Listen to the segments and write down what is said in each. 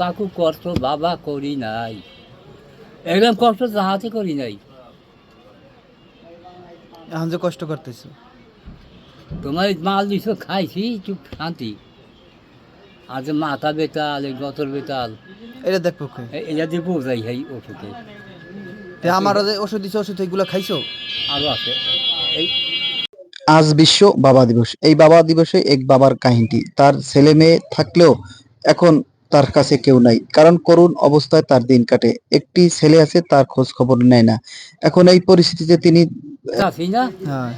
কাকু কষ্ট বাবা করি নাই, এরকম কষ্ট যাহাতে করি নাই। এখন যে কষ্ট করতেছো, তোমার মাল দিছ খাইছি চুপ শান্তি। আর যে মাথা বেতাল, এই গতর বেতাল, এটা দেখবো কে? এটা দিয়ে বোঝাই এই ওষুধে। তে আমারও যে ওষুধ দিছো, ওষুধ এগুলো খাইছো? আরও আছে এই। আজ বিশ্ব বাবা দিবস। এই বাবা দিবসে এক বাবার কাহিনী। তার ছেলে মেয়ে থাকলেও এখন তার কাছে কেউ নাই, কারণ করুণ অবস্থায় তার দিন কাটে। একটি ছেলে আছে, তার খোঁজ খবর নেয় না। এখন এই পরিস্থিতিতে তিনি আছি না হ্যাঁ।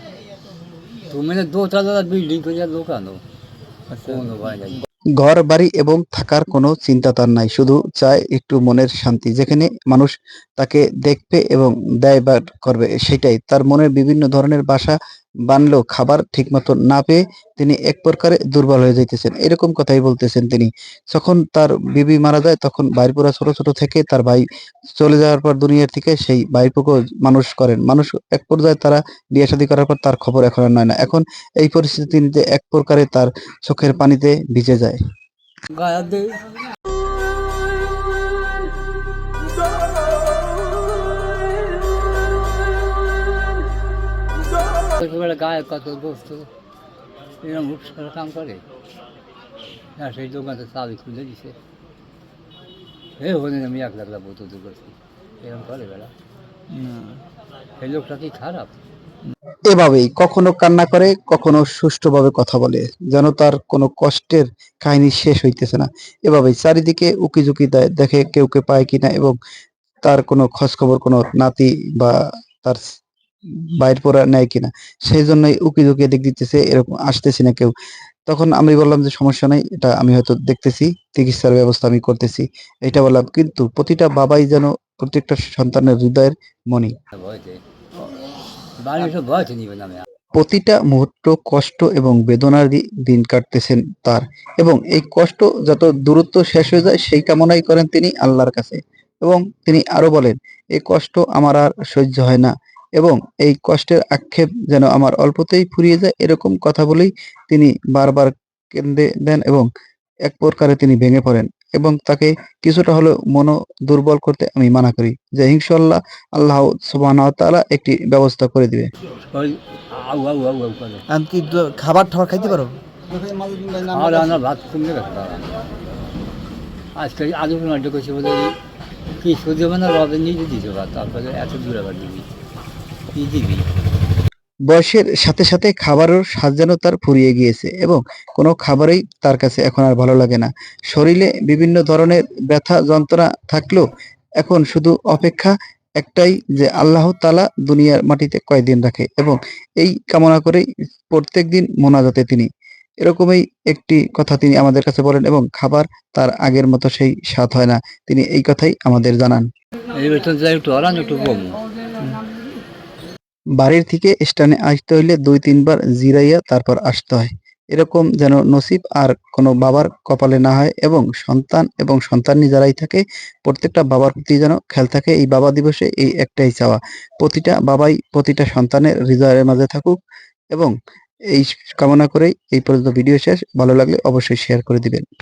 তুমি না দোতলা বিল্ডিং করে দোকানো আচ্ছা। কোনো ভয় নাই। ঘর বাড়ি এবং থাকার কোনো চিন্তা তার নাই, শুধু চায় একটু মনের শান্তি, যেখানে মানুষ তাকে দেখবে এবং দায়বার করবে। সেটাই তার মনের বিভিন্ন ধরনের বাসা বানলেও খাবার ঠিকমতো না পেয়ে তিনি এক প্রকারে দুর্বল হয়ে যাইতেছেন, এরকম কথাই বলতেছেন তিনি। যখন তার বিবি মারা যায়, তখন ভাইপোরা ছোট ছোট থেকে তার ভাই চলে যাওয়ার পর দুনিয়ার থেকে সেই ভাইপোকে মানুষ করেন। মানুষ এক পর্যায়ে তারা বিয়ে শাদী করার পর তার খবর এখন আর নয় না। এখন এই পরিস্থিতিতে এক প্রকারে তার চোখের পানিতে ভিজে যায়। গায়ে দে ছোটবেলা গায়ে কত দোস্ত এরকম হুটসার কাম করে না, সেই দোকানটা চাবি খুলে দিছে, হে হলে আমি 1 লাখ বোতল করছি, এরকম করে বেলা। সেই লোকটা কি খারাপ? এভাবেই কখনো কান্না করে, কখনো সুষ্ঠুভাবে কথা বলে, যেন তার কোনো কষ্টের কাহিনী শেষ হইতেছে না। এভাবেই চারিদিকে উকিঝুঁকি দেয়, দেখে কেউ কে পায় কিনা এবং তার কোনো খোঁজ খবর কোনো নাতি বা তার বাইর পড়া নেয় কিনা। সেই জন্যই উকিঝুঁকি এদিক দিতেছে, এরকম আসতেছি না কেউ। তখন আমি বললাম যে সমস্যা নাই, এটা আমি হয়তো দেখতেছি, চিকিৎসার ব্যবস্থা আমি করতেছি, এটা বললাম। কিন্তু প্রতিটা বাবাই যেন প্রত্যেকটা সন্তানের হৃদয়ের মণি। ভয়তে বাড়ি সব ভয়তে নিবে না। আমি প্রতিটা মুহূর্ত কষ্ট এবং বেদনার দিন কাটতেছেন তার, এবং এই কষ্ট যত দ্রুত শেষ হয়ে যায় সেই কামনাই করেন তিনি আল্লাহর কাছে। এবং তিনি আরো বলেন, এই কষ্ট আমার আর সহ্য হয় না, এবং এই কষ্টের আক্ষেপ যেন আমার অল্পতেই ফুরিয়ে যায়, এরকম কথা বলেই তিনি বারবার কেঁদে দেন এবং এক প্রকারে তিনি ভেঙে পড়েন। এবং তাকে কিছুটা হলেও দুর্বল করতে আমি মানা করি, যে ইনশাআল্লাহ আল্লাহ সুবহানাহু ওয়া তাআলা একটি ব্যবস্থা করে দিবে। ওই আউ আউ আউ আউ করে এখন কি খাবার ঠাবার খাইতে পারো? আর আমার ভাত কমে গেছে দাদা। আজকে আলু টমেটো করছে বলে কি সুযোগ না, রবে নিজে দিতে পার, তারপরে এত দূরে আবার দিবি কি দিবি। বয়সের সাথে সাথে খাবারের স্বাদ যেন তার ফুরিয়ে গিয়েছে, এবং কোনো খাবারই তার কাছে এখন আর ভালো লাগে না। শরীরে বিভিন্ন ধরনের ব্যথা যন্ত্রণা থাকলেও এখন শুধু অপেক্ষা একটাই, যে আল্লাহ তাআলা দুনিয়ার মাটিতে কয়দিন রাখে, এবং এই কামনা করেই প্রত্যেকদিন মোনাজাতে তিনি এরকমই একটি কথা তিনি আমাদের কাছে বলেন, এবং খাবার তার আগের মতো সেই স্বাদ হয় না, তিনি এই কথাই আমাদের জানান। এই বেতন যাই একটু হরান একটু কমু। বাড়ির থেকে স্টানে আসতে হইলে 2-3 বার জিরাইয়া তারপর আসতে হয়। এরকম যেন নসিব আর কোনো বাবার কপালে না হয়, এবং সন্তান এবং সন্তানই যারাই থাকে প্রত্যেকটা বাবার প্রতি যেন খেয়াল থাকে। এই বাবা দিবসে এই একটাই চাওয়া, প্রতিটা বাবাই প্রতিটা সন্তানের হৃদয়ের মাঝে থাকুক, এবং এই কামনা করেই এই পর্যন্ত ভিডিও শেষ। ভালো লাগলে অবশ্যই শেয়ার করে দিবেন।